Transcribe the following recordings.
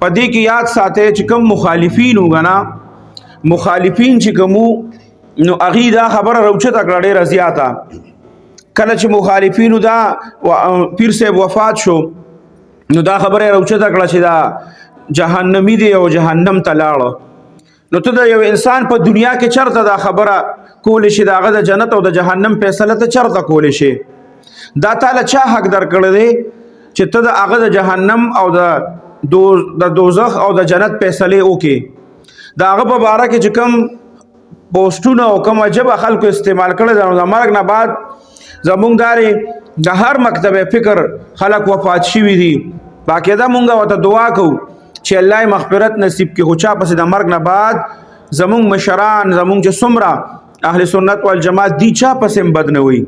پدې کې یاد ساته چې کوم مخالفین وګنا مخالفین چې کوم نو اغي دا خبره روچته کړه ډیره زیاته کله چې مخالفین دا پیر صاحب وفات شو نو دا خبره روچته کړه چې دا جهنمی دی او جهنم ته لاړ نو ته دا یو انسان په دنیا کې چرته دا خبره کول شي داغه د جنت او د جهنم فیصله ته چرته کول شي دا تعالی چا حق درکړی دی چې ته د هغه د جهنم او د دوزخ او د جنت فیصله وکې دا هغه په باره کې چې کوم پوسټونه او کوم عجب خلکو استعمال کړي د مرګ نه بعد زمونږ داري د هر مکتب فکر خلک وفات شوي دي باقاعده مونږ ورته دعا کوو چې الله مغفرت نصیب کړي خو چا پسې د مرګ نه بعد زمونږ مشران زمونږ چې څومره اهل سنت والجماعت دي چا پسې بد نه وي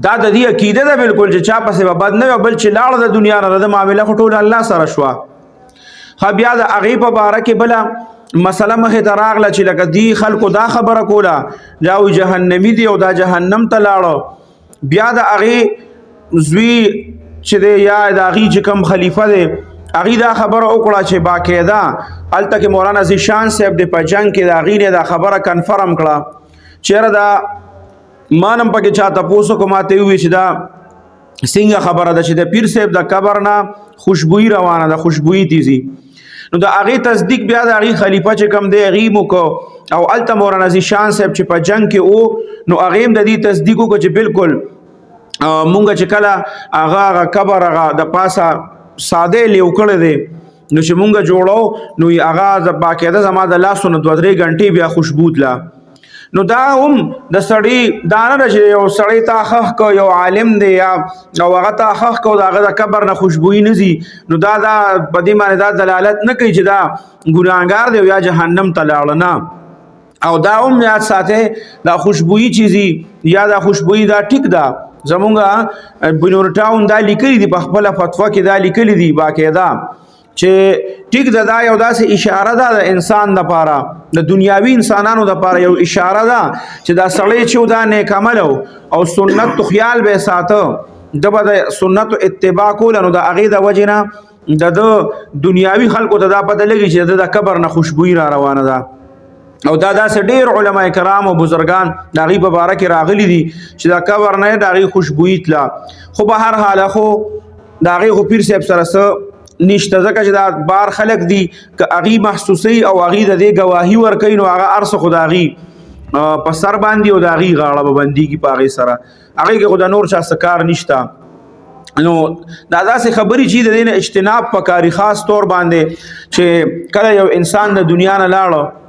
دا د دې عقیده ده بالکل چې چا پسې بد نه وي بل چې لاړ د دنیا نه د معاملې ټول الله سره شوا خو بیا د هغې په باره کې بله مسله مخې ته راغله چې لکه دی خلکو دا خبره کوله دا وي جهنمي دی او دا جهنم ته لاړه بیا د هغې زوی چې دی یا د هغې چې کوم خلیفه دی هغې دا خبره وکړه چې باقاعده هلته کې مولانا زیشان صاحب د په جنګ کې د هغې نه دا خبره کنفرم کړه چېرې دا ما نم پکې چا تپوس وکړو ما ته وویل چې دا څنګه خبره ده چې د پیر صاحب د قبر نه خوشبویي روانه ده خوشبویي تیزي نو د هغې تصدیق بیا د هغې خلیفه چې کوم دی هغې مو کو او هلته مولانا زیشان صاحب چې په جنګ کې و نو هغې هم د دې تصدیق وکړو چې بالکل مونږ چې کله هغه قبر هغه د پاسه ساده لیو کړی دی نو چې مونږ جوړو نو هغه باقاعده زما د لاسو نه 2-3 غنټې بیا خوشبو تله نو دا هم د سړی دا نه چې یو سړی ته حق کو یو عالم دی یا او هغه ته حق کو دا هغه د قبر نه خوشبوئی نه زی نو دا په دې باندې دا دلالت نه کوي چې دا ګناهګار دی یا جهنم ته لاړ نه او دا هم یاد ساته دا خوشبوئی چیزی یا دا خوشبوئی دا ټیک دا زمونږه بنور ټاون دا لیکلي دي په خپل فتوا کې دا لیکلي دي باقاعده چې ټیک دا یو داسې اشاره ده د انسان لپاره د دنیاوي انسانانو لپاره یو اشاره ده چې دا سړی چې دا نیک عمل او سنت تو خیال به ساته د به د سنت اتباع کول نو د هغې د وجې نه د دنیاوي خلکو ته دا پته لګي چې د قبر نه خوشبویي را روانه ده او دا داسې ډېر علما کرام او بزرګان د هغې په باره کې راغلي دي چې دا قبر نه د هغې خوشبویي تله خو به هر حاله خو د هغې خو پیر صاحب سره څه نشته ځکه چې دا بار خلک دي که هغې محسوسوي او هغې د دې ګواهي ورکوي نو هغه هر څه خو د هغې په سر باندې او د هغې غاړه به بندېږي په هغې سره هغې کې خو د نور چا څه کار نشته نو دا داسې خبرې چې د دې نه اجتناب پکاري خاص طور باندې چې کله یو انسان د دنیا نه لاړه